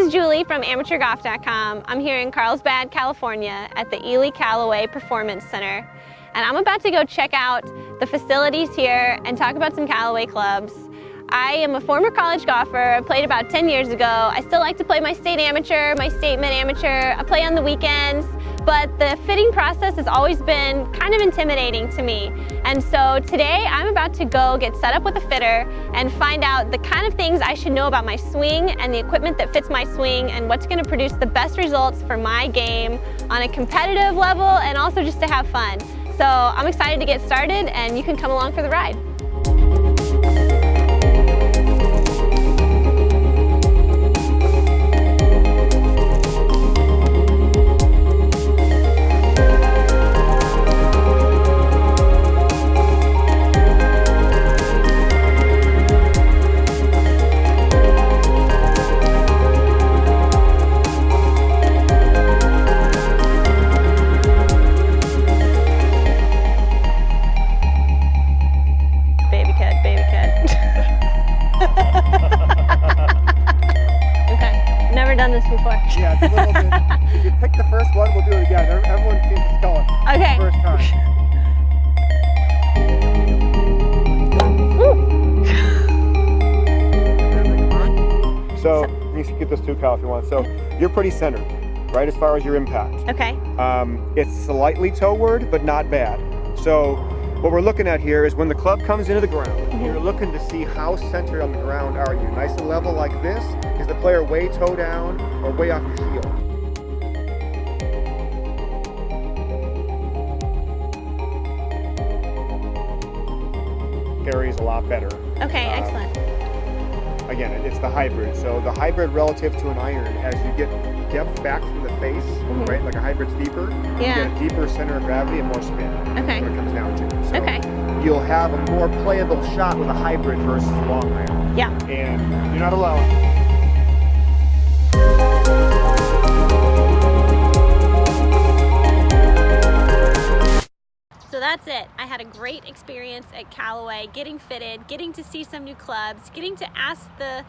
is Julie from AmateurGolf.com. I'm here in Carlsbad, California at the Ely Callaway Performance Center. And I'm about to go check out the facilities here and talk about some Callaway clubs. I am a former college golfer. I played about 10 years ago. I still like to play my state amateur, my state mid-amateur. I play on the weekends, but the fitting process has always been kind of intimidating to me. And so today I'm about to go get set up with a fitter and find out the kind of things I should know about my swing and the equipment that fits my swing and what's going to produce the best results for my game on a competitive level and also just to have fun. So I'm excited to get started, and you can come along for the ride. Okay, never done this before. Yeah, it's a little bit. If you pick the first one, we'll do it again. Everyone seems to spell it. Okay. First time. So you can keep this too, Kyle, if you want. So you're pretty centered, right, as far as your impact. Okay. It's slightly toeward, but not bad. So what we're looking at here is when the club comes into the ground, you're looking to see how centered on the ground are you. Nice and level like this? Is the player way toe down or way off your heel? Carries a lot better. Okay, excellent. Again, it's the hybrid. So the hybrid relative to an iron, as you get depth back from the face, right? Like a hybrid's deeper, you get a deeper center of gravity and more spin. Okay. What it comes down to. So you'll have a more playable shot with a hybrid versus a long iron. Yeah. And you're not alone. So that's it. I had a great experience at Callaway, getting fitted, getting to see some new clubs, getting to ask the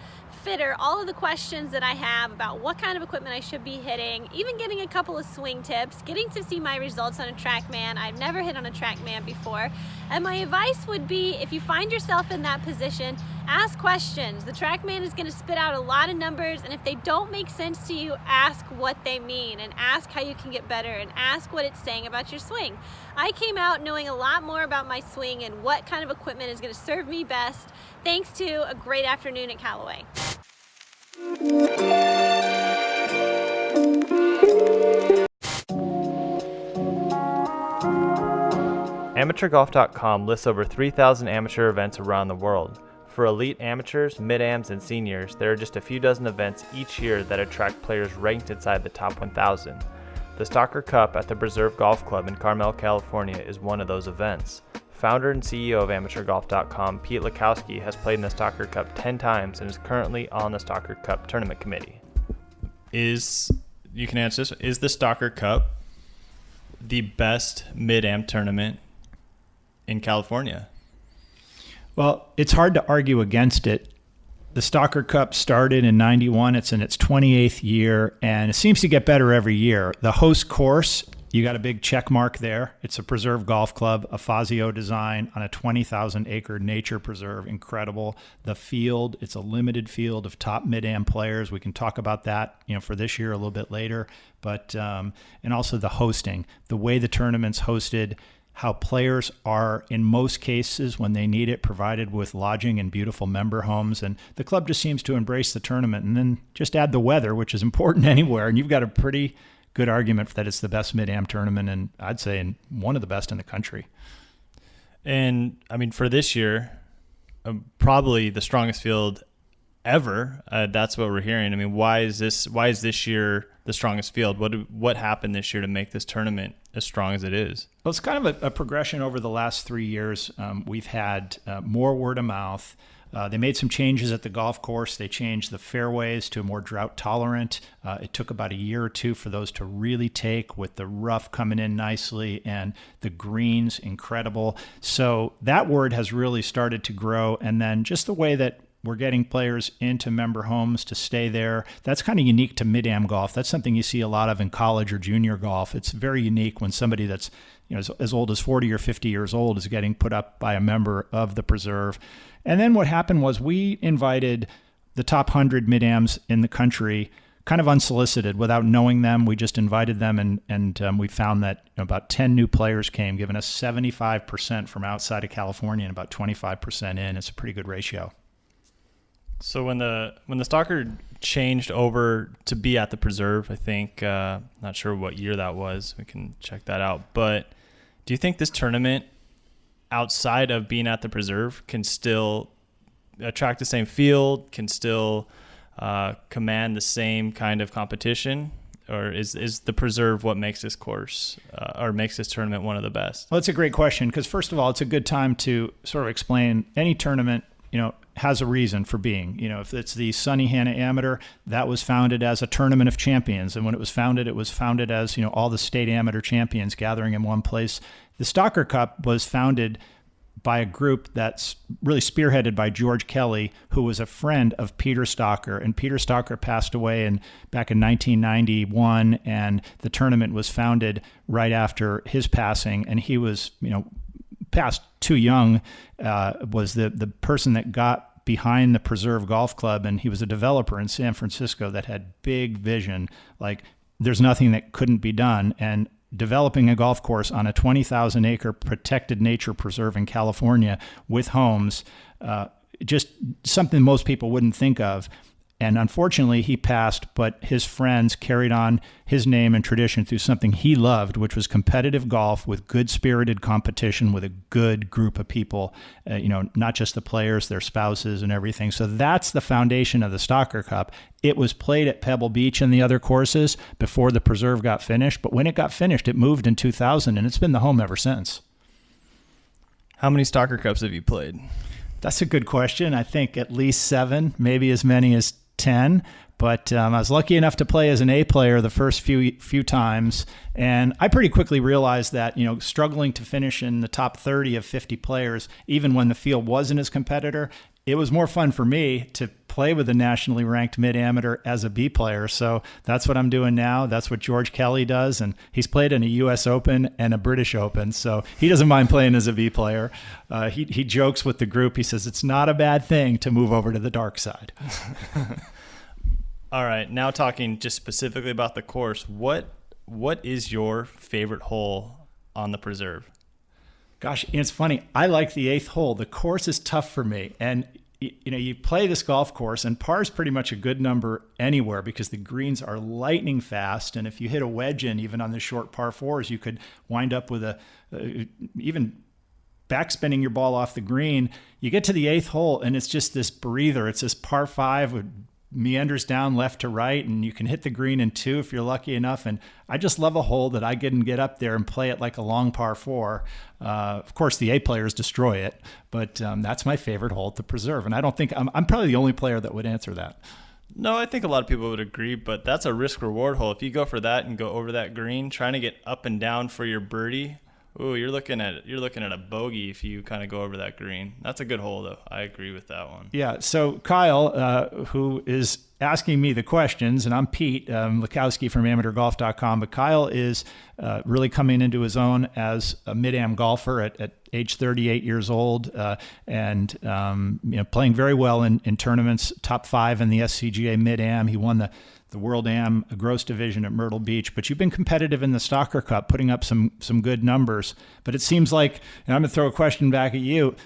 fitter all of the questions that I have about what kind of equipment I should be hitting, even getting a couple of swing tips, getting to see my results on a TrackMan. I've never hit on a TrackMan before. And my advice would be, if you find yourself in that position, ask questions. The TrackMan is going to spit out a lot of numbers, and if they don't make sense to you, ask what they mean and ask how you can get better and ask what it's saying about your swing. I came out knowing a lot more about my swing and what kind of equipment is going to serve me best, thanks to a great afternoon at Callaway. AmateurGolf.com lists over 3,000 amateur events around the world. For elite amateurs, mid-ams, and seniors, there are just a few dozen events each year that attract players ranked inside the top 1,000. The Stalker Cup at the Preserve Golf Club in Carmel, California is one of those events. Founder and CEO of AmateurGolf.com, Pete Lakowski, has played in the Stalker Cup 10 times and is currently on the Stalker Cup tournament committee. You can answer this, is the Stalker Cup the best mid-am tournament in California? Well, it's hard to argue against it. The Stalker Cup started in '91. It's in its 28th year, and it seems to get better every year. The host course, you got a big check mark there. It's a Preserve Golf Club, a Fazio design on a 20,000-acre nature preserve. Incredible. The field, it's a limited field of top mid-am players. We can talk about that, for this year a little bit later. But and also the hosting, the way the tournament's hosted, how players are, in most cases, when they need it, provided with lodging and beautiful member homes. And the club just seems to embrace the tournament. And then just add the weather, which is important anywhere. And you've got a pretty good argument that it's the best mid-am tournament, and I'd say one of the best in the country. And, for this year, probably the strongest field ever. That's what we're hearing. Why is this year the strongest field? What happened this year to make this tournament as strong as it is? Well, it's kind of a progression over the last 3 years. We've had more word of mouth. They made some changes at the golf course. They changed the fairways to more drought tolerant. It took about a year or two for those to really take, with the rough coming in nicely and the greens incredible. So that word has really started to grow. And then just the way that We're getting players into member homes to stay there. That's kind of unique to mid-am golf. That's something you see a lot of in college or junior golf. It's very unique when somebody that's as old as 40 or 50 years old is getting put up by a member of the preserve. And then what happened was we invited the top 100 mid-ams in the country kind of unsolicited, without knowing them. We just invited them, and we found that about 10 new players came, giving us 75% from outside of California and about 25% in. It's a pretty good ratio. So when the Stalker changed over to be at the preserve, I think, not sure what year that was. We can check that out. But do you think this tournament, outside of being at the preserve, can still attract the same field, can still command the same kind of competition? Or is the preserve what makes this course or makes this tournament one of the best? Well, it's a great question, because first of all, it's a good time to sort of explain any tournament, has a reason for being. If it's the Sunny Hannah Amateur, that was founded as a tournament of champions. And when it was founded as, all the state amateur champions gathering in one place. The Stalker Cup was founded by a group that's really spearheaded by George Kelly, who was a friend of Peter Stalker. And Peter Stalker passed away back in 1991, and the tournament was founded right after his passing. And he was, passed too young, was the person that got behind the Preserve Golf Club, and he was a developer in San Francisco that had big vision. Like, there's nothing that couldn't be done. And developing a golf course on a 20,000 acre protected nature preserve in California with homes, just something most people wouldn't think of. And unfortunately, he passed, but his friends carried on his name and tradition through something he loved, which was competitive golf with good-spirited competition with a good group of people, not just the players, their spouses and everything. So that's the foundation of the Stalker Cup. It was played at Pebble Beach and the other courses before the preserve got finished. But when it got finished, it moved in 2000, and it's been the home ever since. How many Stalker Cups have you played? That's a good question. I think at least 7, maybe as many as 10, but I was lucky enough to play as an A player the first few times, and I pretty quickly realized that struggling to finish in the top 30 of 50 players, even when the field wasn't as competitor, it was more fun for me to play with a nationally ranked mid-amateur as a B player. So that's what I'm doing now. That's what George Kelly does, and he's played in a U.S. Open and a British Open, so he doesn't mind playing as a B player. He jokes with the group. He says it's not a bad thing to move over to the dark side. All right, now talking just specifically about the course, what is your favorite hole on the preserve? Gosh, it's funny. I like the 8th hole. The course is tough for me. And, you play this golf course, and par is pretty much a good number anywhere because the greens are lightning fast. And if you hit a wedge in, even on the short par 4s, you could wind up with even backspinning your ball off the green. You get to the 8th hole, and it's just this breather. It's this par 5 with meanders down left to right, and you can hit the green in 2 if you're lucky enough. And I just love a hole that I can get up there and play it like a long par 4. Of course, the A players destroy it, but that's my favorite hole at the preserve. And I don't think I'm probably the only player that would answer that. No, I think a lot of people would agree, but that's a risk-reward hole. If you go for that and go over that green, trying to get up and down for your birdie, ooh, you're looking at a bogey if you kind of go over that green. That's a good hole, though. I agree with that one. Yeah. So Kyle, who is asking me the questions, and I'm Pete Lukowski from AmateurGolf.com, but Kyle is really coming into his own as a mid-am golfer at age 38 years old, and playing very well in tournaments, top 5 in the SCGA mid-am. He won the World Am gross division at Myrtle Beach, but you've been competitive in the Stalker Cup, putting up some good numbers. But it seems like, and I'm going to throw a question back at you,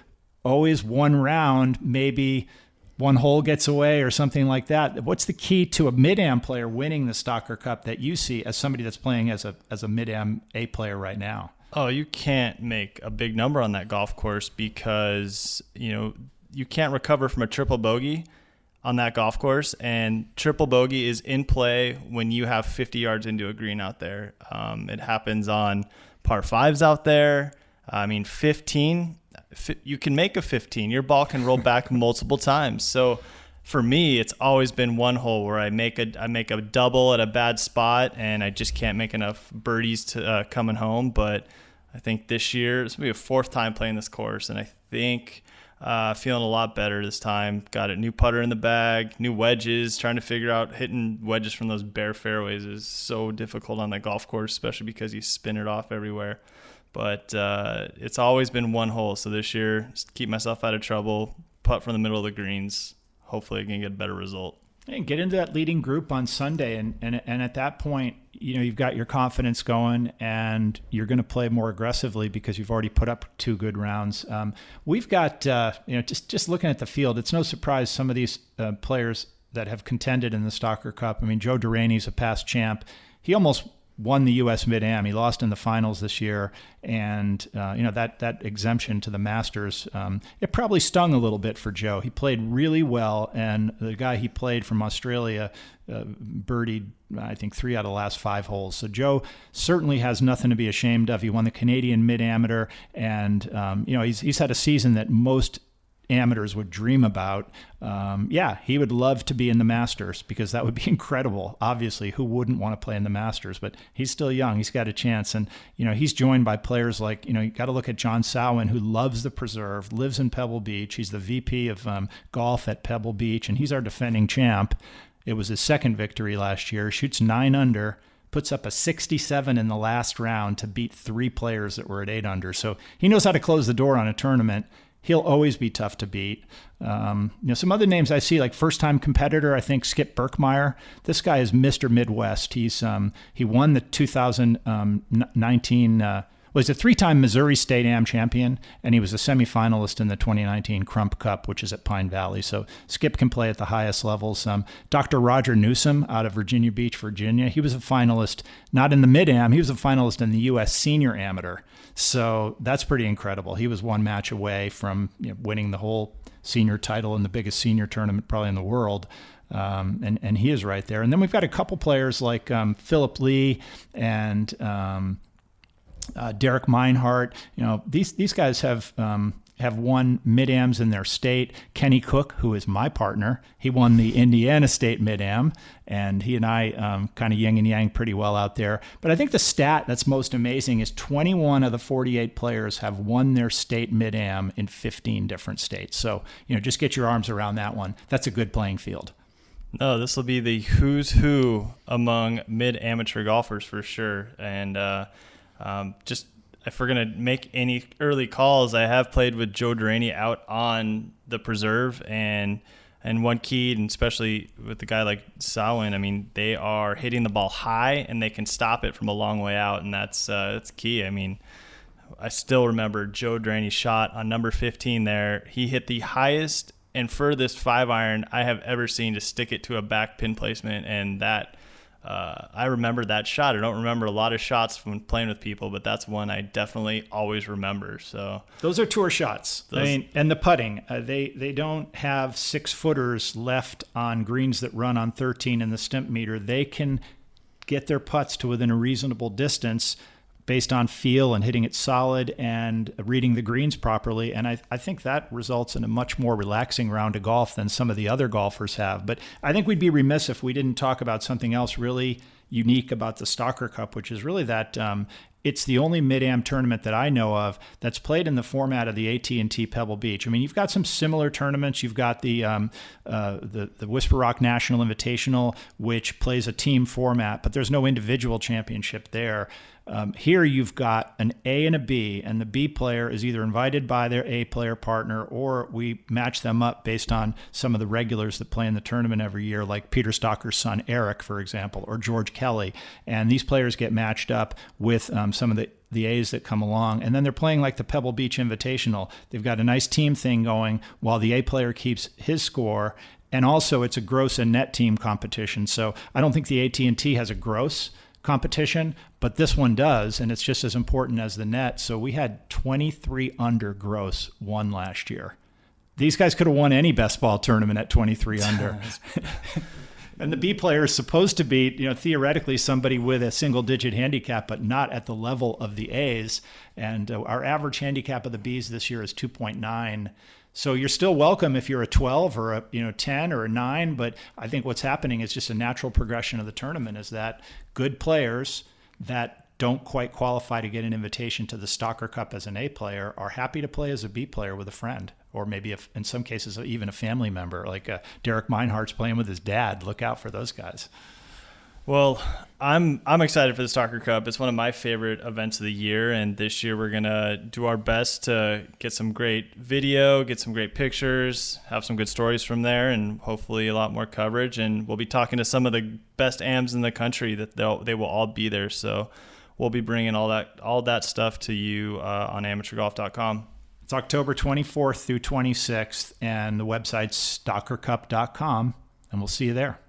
always one round, maybe one hole gets away or something like that. What's the key to a mid-am player winning the Stalker Cup that you see as somebody that's playing as a mid-am A player right now? Oh, you can't make a big number on that golf course because, you can't recover from a triple bogey on that golf course, and triple bogey is in play when you have 50 yards into a green out there. It happens on par 5s out there. 15, you can make a 15. Your ball can roll back multiple times. So for me, it's always been one hole where I make a double at a bad spot, and I just can't make enough birdies to coming home. But I think this year, it's going to be a 4th time playing this course, and I think Feeling a lot better this time. Got a new putter in the bag, new wedges. Trying to figure out hitting wedges from those bare fairways is so difficult on that golf course, especially because you spin it off everywhere. But it's always been one hole. So this year, just keep myself out of trouble, putt from the middle of the greens. Hopefully I can get a better result. And get into that leading group on Sunday, and at that point, you've got your confidence going, and you're going to play more aggressively because you've already put up 2 good rounds. We've got just looking at the field, it's no surprise some of these players that have contended in the Stalker Cup. I mean, Joe Duraney's a past champ. He almost won the U.S. Mid-Am. He lost in the finals this year, and that exemption to the Masters, it probably stung a little bit for Joe. He played really well, and the guy he played from Australia birdied, I think, 3 out of the last 5 holes. So Joe certainly has nothing to be ashamed of. He won the Canadian Mid-Amateur, and he's had a season that most amateurs would dream about. He would love to be in the Masters because that would be incredible. Obviously, who wouldn't want to play in the Masters? But he's still young. He's got a chance. And, he's joined by players like, you got to look at John Sowen, who loves the preserve, lives in Pebble Beach. He's the VP of golf at Pebble Beach, and he's our defending champ. It was his second victory last year. Shoots 9 under, puts up a 67 in the last round to beat 3 players that were at 8 under. So he knows how to close the door on a tournament. He'll always be tough to beat. Some other names I see, like first-time competitor, I think Skip Berkmeyer. This guy is Mr. Midwest. He won the 2019 was a 3-time Missouri State Am champion, and he was a semifinalist in the 2019 Crump Cup, which is at Pine Valley. So Skip can play at the highest levels. Dr. Roger Newsom out of Virginia Beach, Virginia, he was a finalist, not in the Mid-Am, he was a finalist in the U.S. Senior Amateur. So that's pretty incredible. He was 1 match away from winning the whole senior title in the biggest senior tournament probably in the world. And he is right there. And then we've got a couple players like Philip Lee and Derek Meinhardt. These guys have won Mid-Ams in their state. Kenny Cook, who is my partner, he won the Indiana State Mid-Am, and he and I kind of yin and yang pretty well out there. But I think the stat that's most amazing is 21 of the 48 players have won their state Mid-Am in 15 different states. So, just get your arms around that one. That's a good playing field. No, this will be the who's who among mid-amateur golfers for sure. And just if we're going to make any early calls, I have played with Joe Duraney out on the preserve and one keyed, and especially with the guy like Sowen. I mean, they are hitting the ball high and they can stop it from a long way out, and that's key. I mean, I still remember Joe Duraney's shot on number 15 there. He hit the highest and furthest 5-iron I have ever seen to stick it to a back pin placement, and that I remember that shot. I don't remember a lot of shots from playing with people, but that's one I definitely always remember. So those are tour shots. And the putting, they don't have 6-footers left on greens that run on 13 in the stimp meter. They can get their putts to within a reasonable distance based on feel and hitting it solid and reading the greens properly. And I think that results in a much more relaxing round of golf than some of the other golfers have. But I think we'd be remiss if we didn't talk about something else really unique about the Stalker Cup, which is really that it's the only Mid-Am tournament that I know of that's played in the format of the AT&T Pebble Beach. I mean, you've got some similar tournaments. You've got the Whisper Rock National Invitational, which plays a team format, but there's no individual championship there. Here you've got an A and a B, and the B player is either invited by their A player partner, or we match them up based on some of the regulars that play in the tournament every year, like Peter Stalker's son, Eric, for example, or George Kelly. And these players get matched up with some of the A's that come along. And then they're playing like the Pebble Beach Invitational. They've got a nice team thing going while the A player keeps his score. And also it's a gross and net team competition. So I don't think the AT&T has a gross competition, but this one does, and it's just as important as the net. So we had 23 under gross won last year. These guys could have won any best ball tournament at 23 under. And the B player is supposed to be, theoretically somebody with a single-digit handicap, but not at the level of the A's. And our average handicap of the Bs this year is 2.9. So you're still welcome if you're a 12 or a 10 or a 9, but I think what's happening is just a natural progression of the tournament is that good players that don't quite qualify to get an invitation to the Stalker Cup as an A player are happy to play as a B player with a friend or maybe in some cases even a family member, like Derek Meinhardt's playing with his dad. Look out for those guys. Well, I'm excited for the Stalker Cup. It's one of my favorite events of the year, and this year we're gonna do our best to get some great video, get some great pictures, have some good stories from there, and hopefully a lot more coverage. And we'll be talking to some of the best AMs in the country that they will all be there. So we'll be bringing all that stuff to you on amateurgolf.com. It's October 24th through 26th, and the website's stalkercup.com, and we'll see you there.